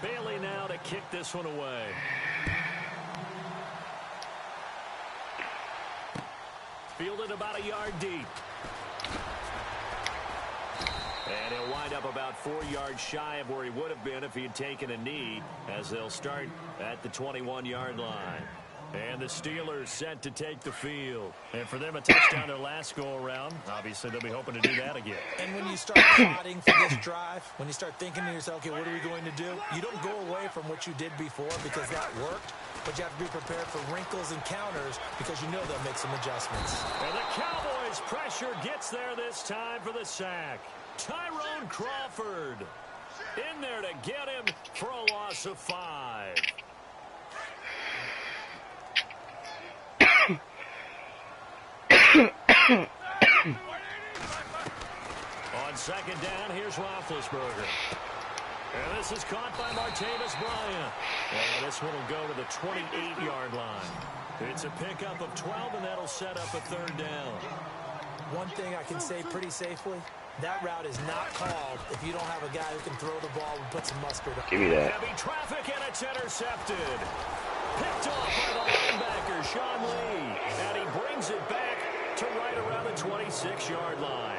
Bailey now to kick this one away. Fielded about a yard deep. And he'll wind up about 4 yards shy of where he would have been if he had taken a knee, as they'll start at the 21-yard line. And the Steelers set to take the field. And for them, a touchdown their last go-around. Obviously, they'll be hoping to do that again. And when you start plotting for this drive, when you start thinking to yourself, okay, what are we going to do? You don't go away from what you did before because that worked, but you have to be prepared for wrinkles and counters because you know they'll make some adjustments. And the Cowboys' pressure gets there this time for the sack. Tyrone Crawford in there to get him for a loss of 5. On second down, here's Roethlisberger. And this is caught by Martavis Bryant. And this one will go to the 28-yard line. It's a pickup of 12, and that'll set up a third down. One thing I can say pretty safely, that route is not called if you don't have a guy who can throw the ball and put some mustard on. Give me that. Heavy traffic, and it's intercepted. Picked off by the linebacker, Sean Lee. And he brings it back to right around the 26-yard line.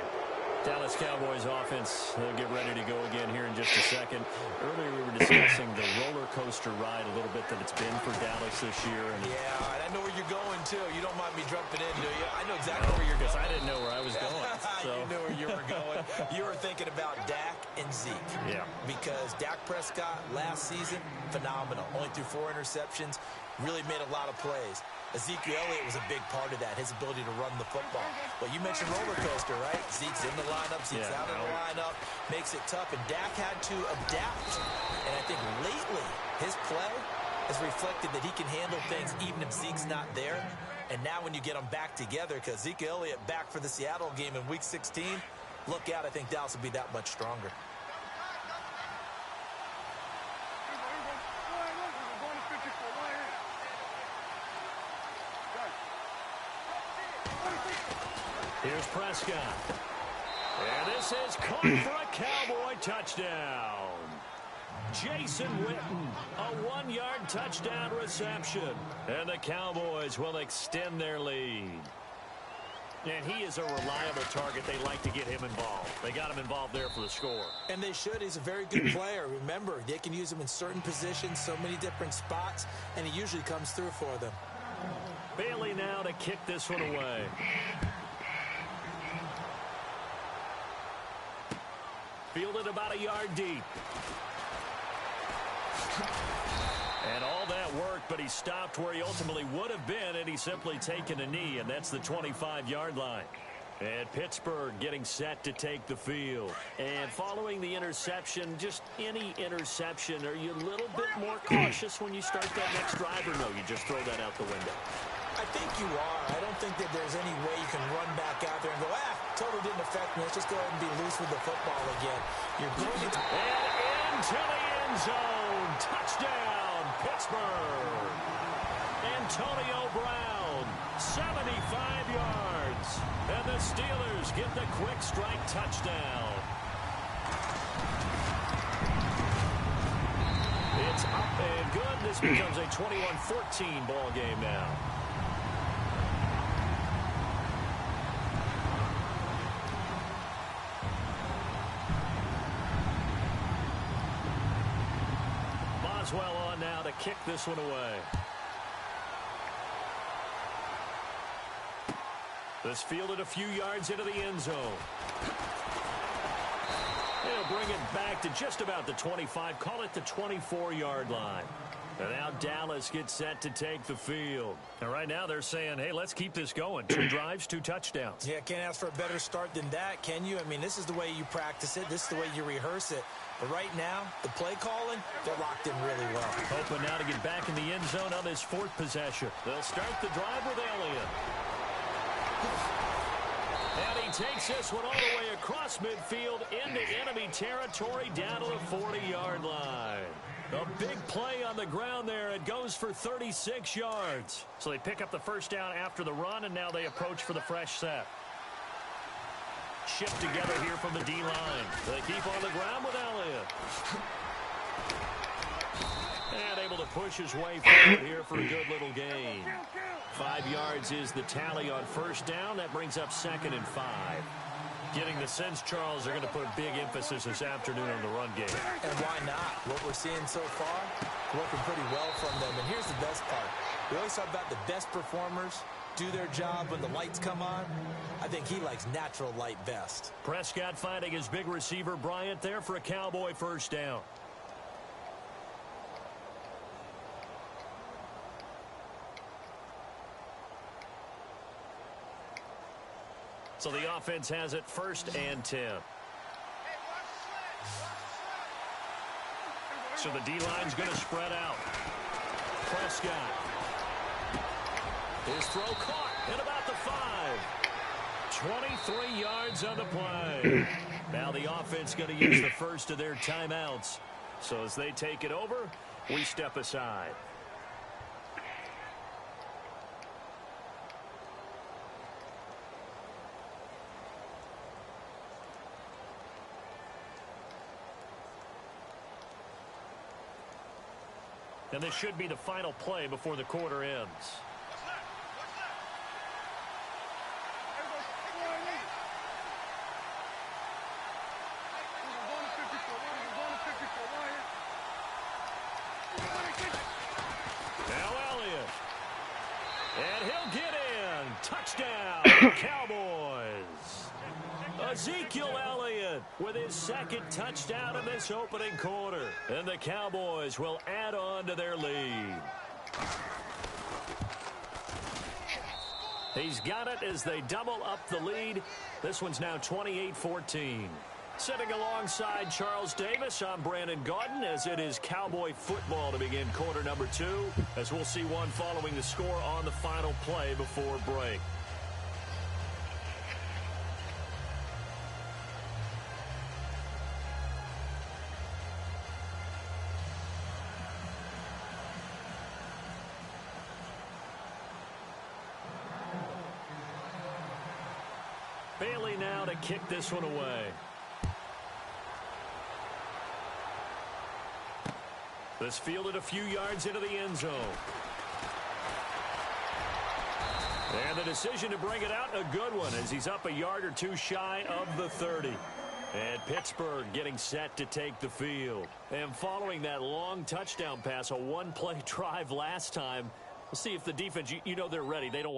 Dallas Cowboys offense, they'll get ready to go again here in just a second. Earlier we were discussing the roller coaster ride a little bit that it's been for Dallas this year. And yeah, and I know where you're going, too. You don't mind me jumping in, do you? I know exactly where you're going. I didn't know where I was going. So. You knew where you were going. You were thinking about Dak and Zeke. Yeah. Because Dak Prescott last season, phenomenal. Only threw 4 interceptions, really made a lot of plays. Ezekiel Elliott was a big part of that, his ability to run the football. But you mentioned roller coaster, right? Zeke's in the lineup, Zeke's out of the lineup, makes it tough, and Dak had to adapt. And I think lately, his play has reflected that he can handle things even if Zeke's not there. And now when you get them back together, because Ezekiel Elliott back for the Seattle game in Week 16, look out, I think Dallas will be that much stronger. Here's Prescott. And this is caught for a Cowboy touchdown. Jason Witten, a 1-yard touchdown reception. And the Cowboys will extend their lead. And he is a reliable target. They like to get him involved. They got him involved there for the score. And they should. He's a very good player. Remember, they can use him in certain positions, so many different spots, and he usually comes through for them. Bailey now to kick this one away. Fielded about a yard deep. And all that worked, but he stopped where he ultimately would have been had he simply taken a knee, and that's the 25-yard line. And Pittsburgh getting set to take the field. And following the interception, just any interception, are you a little bit more cautious when you start that next drive, or no, you just throw that out the window? I think you are. I don't think that there's any way you can run back out there and go, totally didn't affect me. Let's just go ahead and be loose with the football again. You're going to... And into the end zone. Touchdown, Pittsburgh. Antonio Brown, 75 yards. And the Steelers get the quick strike touchdown. It's up and good. This becomes a 21-14 ball game now. Boswell on now to kick this one away. This fielded a few yards into the end zone. They'll bring it back to just about the 25, call it the 24-yard line. And now Dallas gets set to take the field. And right now they're saying, hey, let's keep this going. 2 drives, 2 touchdowns. Yeah, can't ask for a better start than that, can you? I mean, this is the way you practice it. This is the way you rehearse it. But right now, the play calling, they're locked in really well. Hoping now to get back in the end zone on this 4th possession. They'll start the drive with Elliott. And he takes this one all the way across midfield into enemy territory down to the 40-yard line. A big play on the ground there. It goes for 36 yards. So they pick up the first down after the run, and now they approach for the fresh set. Shift together here from the D-line. They keep on the ground with Elliott. push his way forward here for a good little gain. 5 yards is the tally on first down. That brings up 2nd and 5. Getting the sense, Charles, they're going to put a big emphasis this afternoon on the run game. And why not? What we're seeing so far, working pretty well from them. And here's the best part. We always talk about the best performers do their job when the lights come on. I think he likes natural light best. Prescott finding his big receiver, Bryant, there for a Cowboy first down. So the offense has it 1st and 10. So the D-line's going to spread out. Prescott. His throw caught at about the 5. 23 yards on the play. Now the offense going to use the first of their timeouts. So as they take it over, we step aside. And this should be the final play before the quarter ends. Now Elliott. And he'll get in. Touchdown, Cowboys. Ezekiel Elliott with his 2nd touchdown in this opening quarter. And the Cowboys will add on to their lead. He's got it as they double up the lead. This one's now 28-14. Sitting alongside Charles Davis, I'm Brandon Gaudin, as it is Cowboy football to begin quarter number 2, as we'll see one following the score on the final play before break. Bailey now to kick this one away. This fielded a few yards into the end zone. And the decision to bring it out, a good one, as he's up a yard or two shy of the 30. And Pittsburgh getting set to take the field. And following that long touchdown pass, a one-play drive last time, we'll see if the defense, you know they're ready. They don't.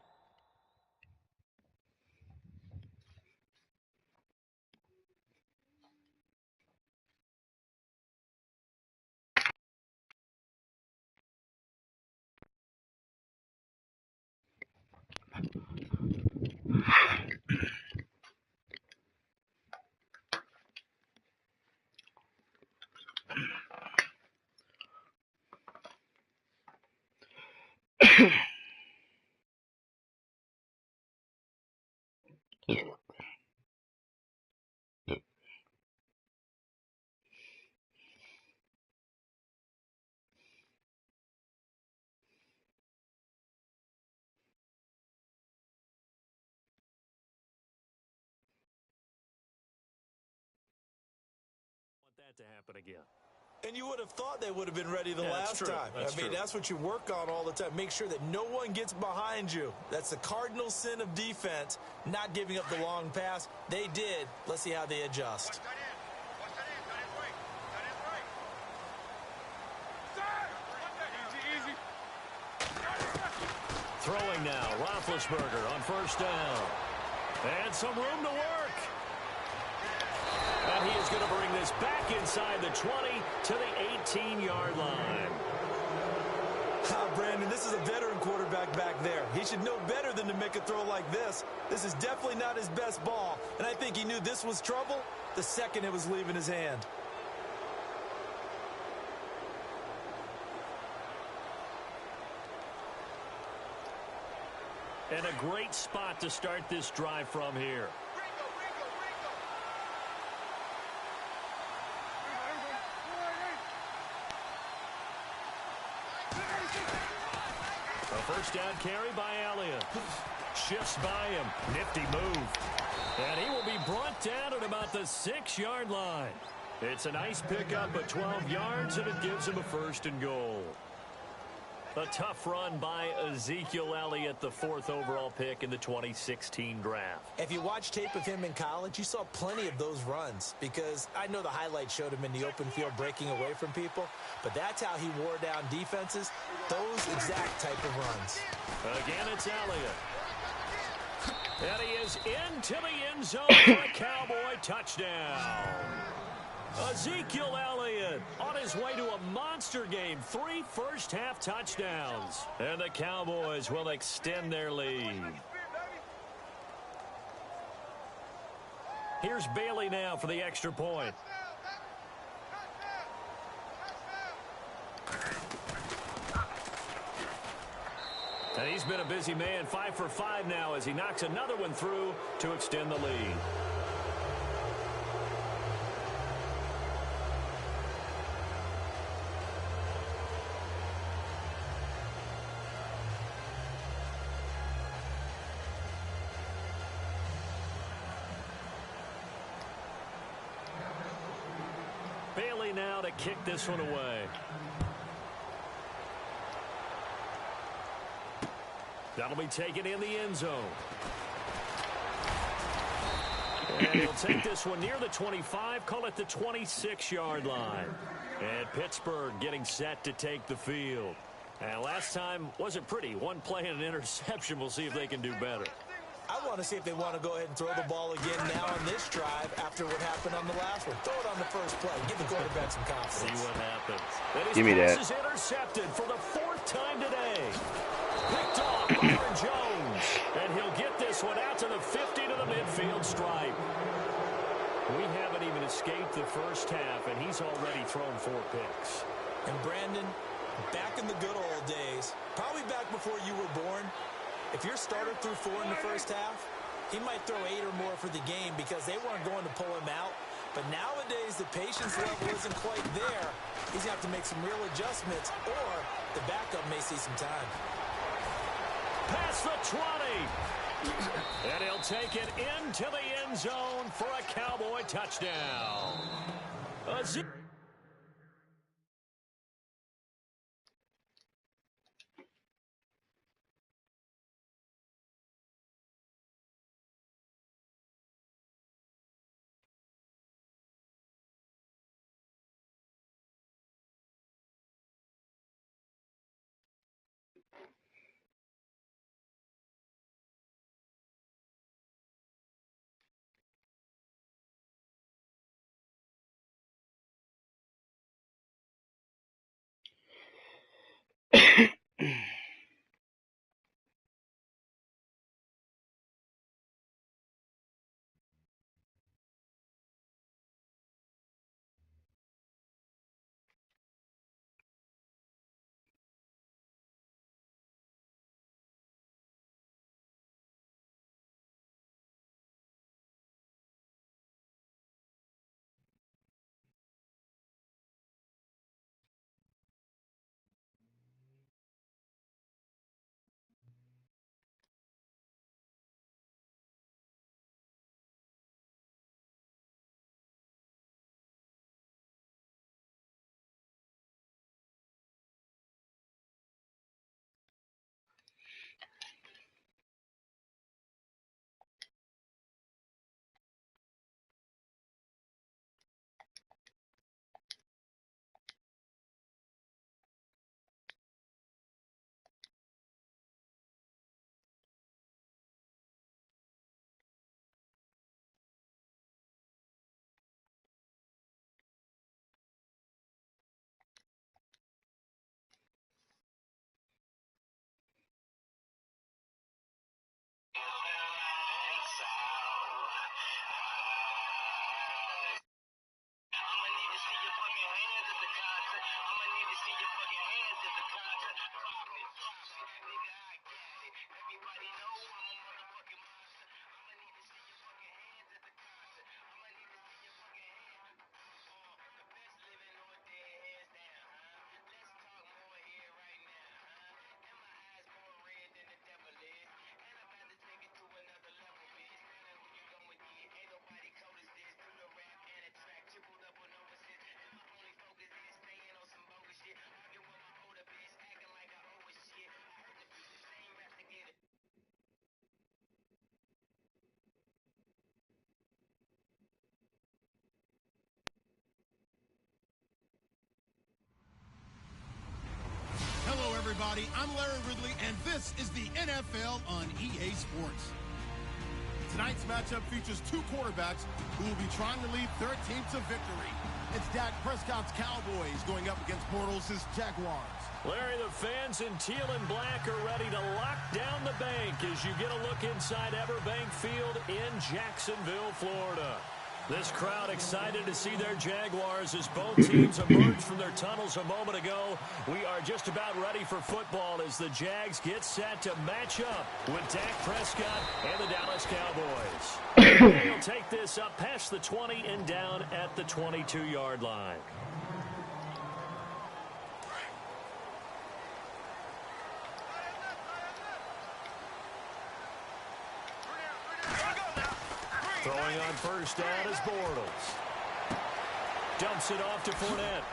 To happen again. And you would have thought they would have been ready the last time. That's what you work on all the time. Make sure that no one gets behind you. That's the cardinal sin of defense, not giving up the long pass. They did. Let's see how they adjust. Throwing now, Roethlisberger on first down. And some room to work. And he is going to bring this back inside the 20 to the 18-yard line. Brandon, this is a veteran quarterback back there. He should know better than to make a throw like this. This is definitely not his best ball. And I think he knew this was trouble the second it was leaving his hand. And a great spot to start this drive from here. A first down carry by Elliott. Shifts by him. Nifty move. And he will be brought down at about the 6-yard line. It's a nice pickup at 12 yards, and it gives him a 1st and goal. A tough run by Ezekiel Elliott, the 4th overall pick in the 2016 draft. If you watch tape of him in college, you saw plenty of those runs because I know the highlights showed him in the open field breaking away from people, but that's how he wore down defenses, those exact type of runs. Again, it's Elliott. And he is into the end zone for a Cowboy touchdown. Ezekiel Elliott on his way to a monster game. 3 first-half touchdowns. And the Cowboys will extend their lead. Here's Bailey now for the extra point. And he's been a busy man. 5 for 5 now as he knocks another one through to extend the lead. Bailey now to kick this one away. That'll be taken in the end zone. And he'll take this one near the 25, call it the 26-yard line. And Pittsburgh getting set to take the field. And last time wasn't pretty. One play and an interception. We'll see if they can do better. I want to see if they want to go ahead and throw the ball again now on this drive after what happened on the last one. Throw it on the first play. Give the quarterback some confidence. See what happens. Give me that. Is intercepted for the 4th time today. Picked off Byron Jones. And he'll get this one out to the 50 to the midfield stripe. We haven't even escaped the first half, and he's already thrown 4 picks. And Brandon, back in the good old days, probably back before you were born, if your starter threw 4 in the first half, he might throw 8 or more for the game because they weren't going to pull him out. But nowadays, the patience level isn't quite there. He's going to have to make some real adjustments, or the backup may see some time. Past the 20. And he'll take it into the end zone for a Cowboy touchdown. everybody. I'm Larry Ridley, and this is the NFL on EA Sports. Tonight's matchup features two quarterbacks who will be trying to lead their team to victory. It's Dak Prescott's Cowboys going up against Bortles' Jaguars. Larry, the fans in teal and black are ready to lock down the bank as you get a look inside Everbank Field in Jacksonville, Florida. This crowd excited to see their Jaguars as both teams emerged from their tunnels a moment ago. We are just about ready for football as the Jags get set to match up with Dak Prescott and the Dallas Cowboys. They'll take this up past the 20 and down at the 22-yard line. Throwing on first down is Bortles. Dumps it off to Fournette.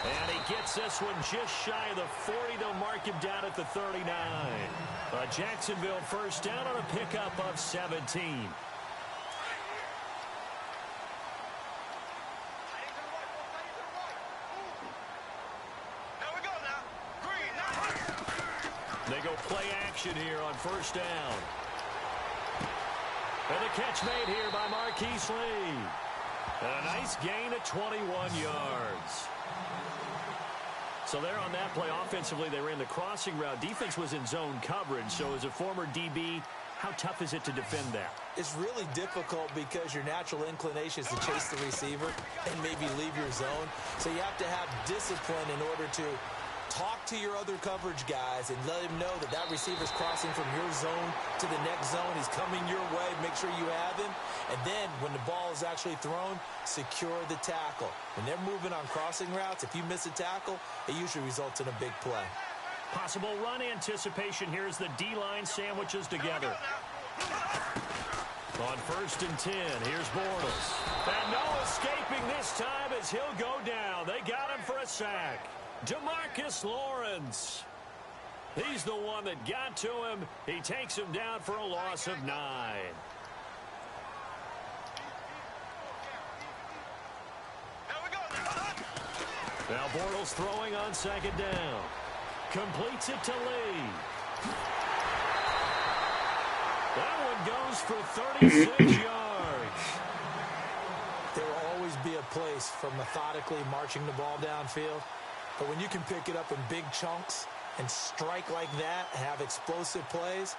And he gets this one just shy of the 40. They'll mark him down at the 39. A Jacksonville first down on a pickup of 17. They go play action here on first down. And the catch made here by Marquise Lee. And a nice gain of 21 yards. So there on that play, offensively, they ran the crossing route. Defense was in zone coverage. So as a former DB, how tough is it to defend that? It's really difficult because your natural inclination is to chase the receiver and maybe leave your zone. So you have to have discipline in order to talk to your other coverage guys and let him know that that receiver's crossing from your zone to the next zone. He's coming your way. Make sure you have him. And then when the ball is actually thrown, secure the tackle. When they're moving on crossing routes, if you miss a tackle, it usually results in a big play. Possible run anticipation here as the D-line sandwiches together. On first and 10, here's Bortles. And no escaping this time as he'll go down. They got him for a sack. DeMarcus Lawrence. He's the one that got to him. He takes him down for a loss of 9. Now Bortles throwing on second down. Completes it to Lee. That one goes for 36 yards. There will always be a place for methodically marching the ball downfield. But when you can pick it up in big chunks and strike like that, have explosive plays,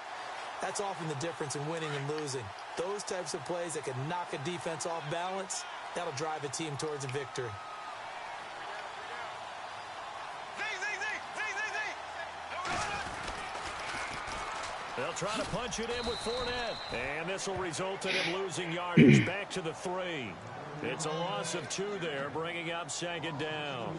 that's often the difference in winning and losing. Those types of plays that can knock a defense off balance, that'll drive a team towards a victory. They'll try to punch it in with Fournette. And this will result in him losing yardage back to the 3. It's a loss of 2 there, bringing up second down.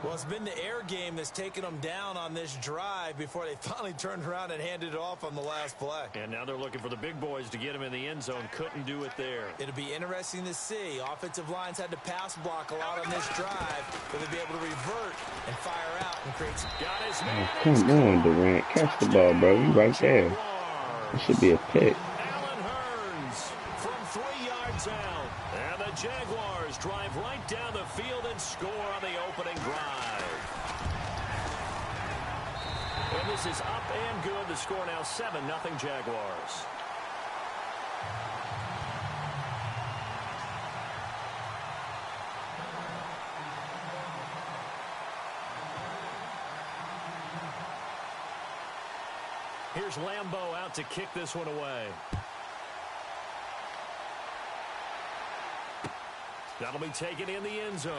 Well, it's been the air game that's taken them down on this drive before they finally turned around and handed it off on the last play. And now they're looking for the big boys to get him in the end zone. Couldn't do it there. It'll be interesting to see. Offensive lines had to pass block a lot on this drive, but they'll be able to revert and fire out and create some... Got his man. Come on, Durant. Catch the ball, bro. You right there. It should be a pick. Allen Hurns from 3 yards out. And the Jaguars drive right down the field and score on the opening drive. And this is up and good. The score now 7-0 Jaguars. Here's Lambeau out to kick this one away. That'll be taken in the end zone.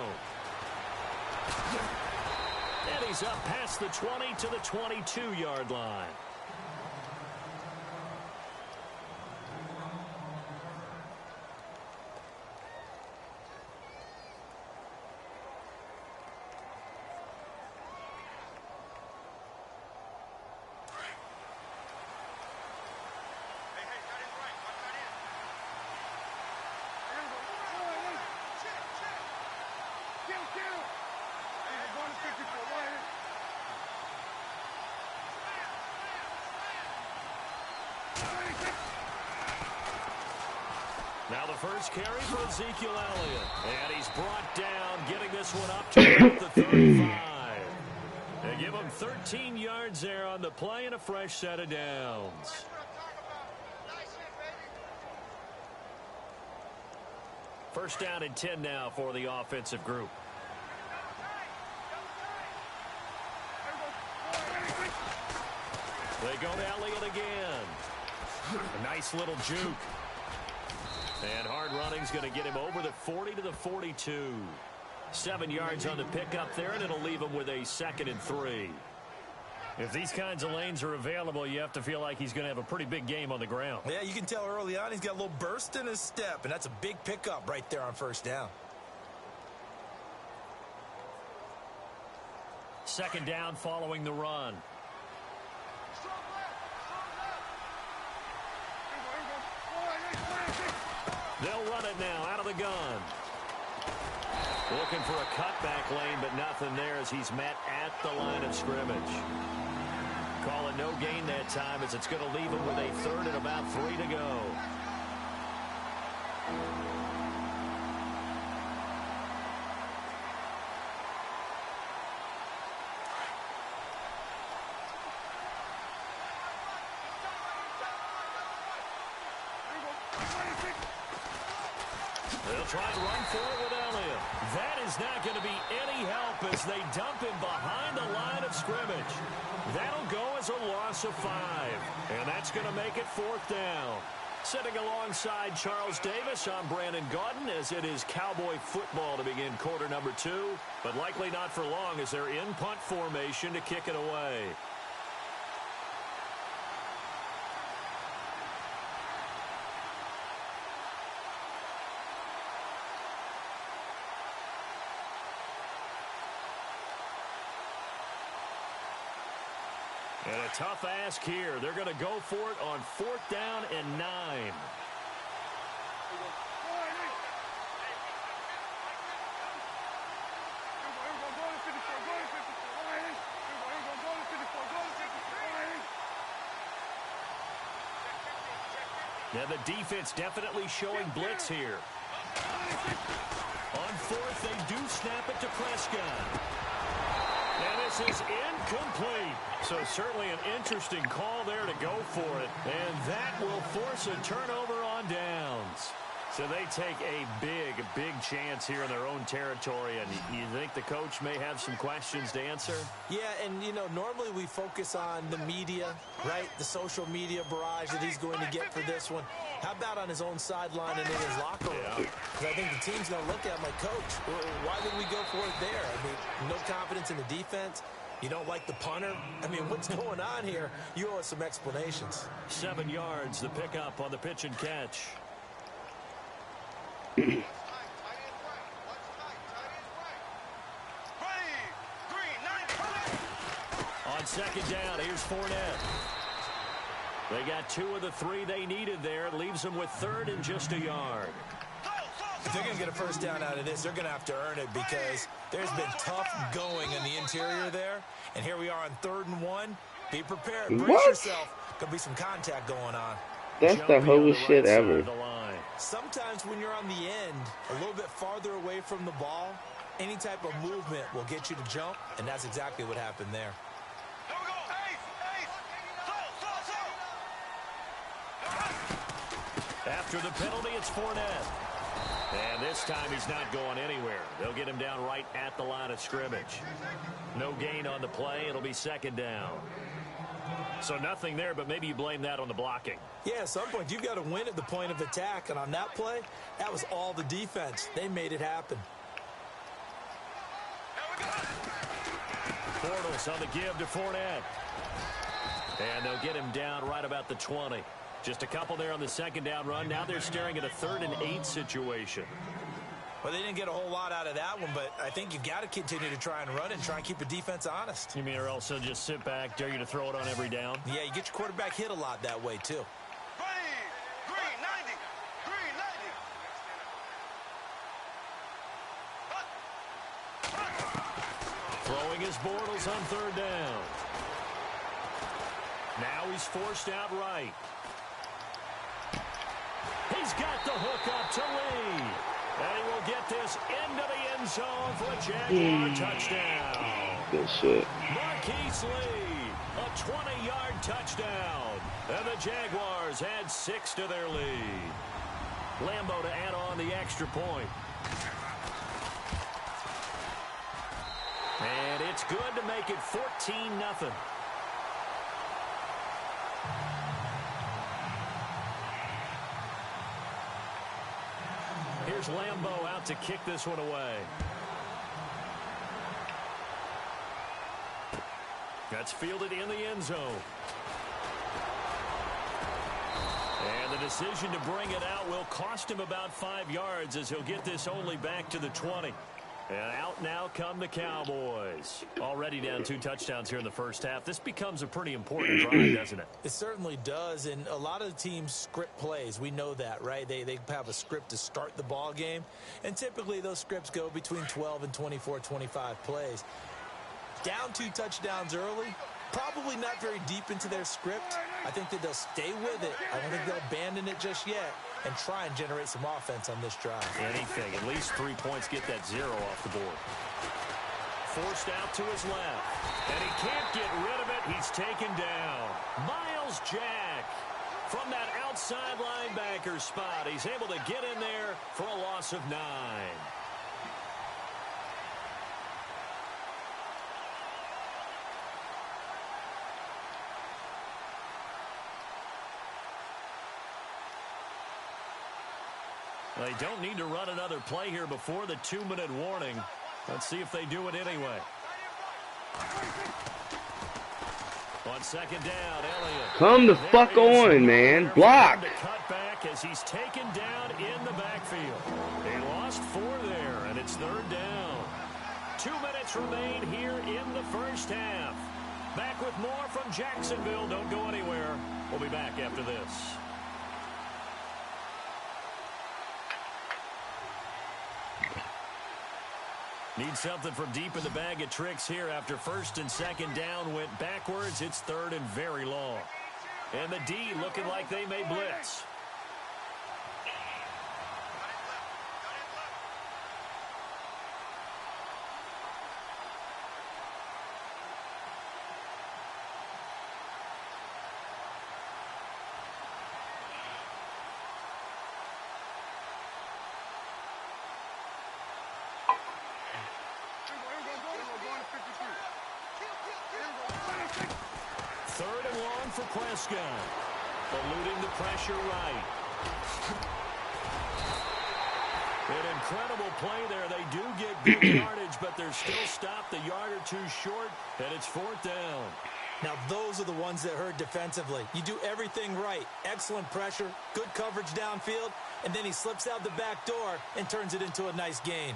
And he's up past the 20 to the 22-yard line. Now the first carry for Ezekiel Elliott. And he's brought down, getting this one up to about the 35. They give him 13 yards there on the play and a fresh set of downs. First down and 10 now for the offensive group. They go to Elliott again. A nice little juke. And hard running's going to get him over the 40 to the 42. 7 yards on the pickup there, and it'll leave him with a 2nd and 3. If these kinds of lanes are available, you have to feel like he's going to have a pretty big game on the ground. Yeah, you can tell early on he's got a little burst in his step, and that's a big pickup right there on first down. 2nd down following the run. They'll run it now out of the gun. Looking for a cutback lane, but nothing there as he's met at the line of scrimmage. Call it no gain that time as it's going to leave him with a 3rd and about 3 to go. They'll try and run for it with Elliott. That is not going to be any help as they dump him behind the line of scrimmage. That'll go as a loss of 5. And that's going to make it 4th down. Sitting alongside Charles Davis, I'm Brandon Gaudin as it is Cowboy football to begin quarter number 2. But likely not for long as they're in punt formation to kick it away. And a tough ask here. They're going to go for it on 4th down and 9. Now the defense definitely showing blitz here. On 4th, they do snap it to Prescott. And this is incomplete. So certainly an interesting call there to go for it. And that will force a turnover on downs. So they take a big chance here in their own territory. And you think the coach may have some questions to answer? Yeah, and, you know, normally we focus on the media, right? The social media barrage that he's going to get for this one. How about on his own sideline and in his locker room? Because I think the team's going to look at him like, Coach, why would we go for it there? I mean, no confidence in the defense. You don't like the punter? I mean, what's going on here? You owe us some explanations. 7 yards, the pickup on the pitch and catch. On 2nd down, here's Fournette. They got 2 of the 3 they needed there. It leaves them with 3rd and just a yard. If they're going to get a first down out of this, they're going to have to earn it because there's been tough going in the interior there. And here we are on 3rd and 1. Be prepared. Brace yourself. Could be some contact going on. That's the whole shit ever. Sometimes when you're on the end, a little bit farther away from the ball, any type of movement will get you to jump, and that's exactly what happened there. After the penalty, it's Fournette. And this time he's not going anywhere. They'll get him down right at the line of scrimmage. No gain on the play. It'll be 2nd down. So nothing there, but maybe you blame that on the blocking. Yeah, at some point you've got to win at the point of attack. And on that play, that was all the defense. They made it happen. Bortles on the give to Fournette. And they'll get him down right about the 20. Just a couple there on the 2nd down run. Now they're staring at a 3rd and 8 situation. Well, they didn't get a whole lot out of that one, but I think you've got to continue to try and run and try and keep the defense honest. You mean or else they'll just sit back, dare you to throw it on every down? Yeah, you get your quarterback hit a lot that way, too. Throwing his Bortles on 3rd down. Now he's forced out right. He's got the hook up to Lee. And he will get this into the end zone for a Jaguar touchdown. Good shit. Marquise Lee, a 20-yard touchdown. And the Jaguars add 6 to their lead. Lambeau to add on the extra point. And it's good to make it 14-0. Here's Lambeau out to kick this one away. That's fielded in the end zone. And the decision to bring it out will cost him about 5 yards as he'll get this only back to the 20. And out now come the Cowboys. Already down 2 touchdowns here in the first half. This becomes a pretty important drive, doesn't it? It certainly does, and a lot of the teams script plays. We know that, right? They have a script to start the ball game, and typically those scripts go between 12 and 24, 25 plays. Down 2 touchdowns early, probably not very deep into their script. I think that they'll stay with it. I don't think they'll abandon it just yet and try and generate some offense on this drive. Anything. At least 3 points get that 0 off the board. Forced out to his left. And he can't get rid of it. He's taken down. Miles Jack from that outside linebacker spot. He's able to get in there for a loss of 9. They don't need to run another play here before the 2-minute warning. Let's see if they do it anyway. On second down, Elliott. Come the fuck on, man. Block. To cut back as he's taken down in the backfield. They lost 4 there, and it's 3rd down. 2 minutes remain here in the first half. Back with more from Jacksonville. Don't go anywhere. We'll be back after this. Need something from deep in the bag of tricks here after 1st and 2nd down went backwards. It's 3rd and very long. And the D looking like they may blitz. For Prescott, eluding the pressure right. An incredible play there. They do get good yardage, but they're still stopped a yard or 2 short, and it's 4th down. Now, those are the ones that hurt defensively. You do everything right. Excellent pressure, good coverage downfield, and then he slips out the back door and turns it into a nice gain.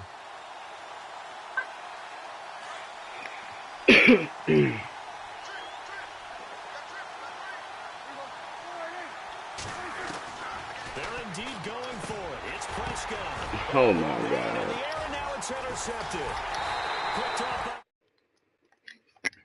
They're indeed going for it. It's Prescott. Oh, my God. In the air, and now it's intercepted. Picked up.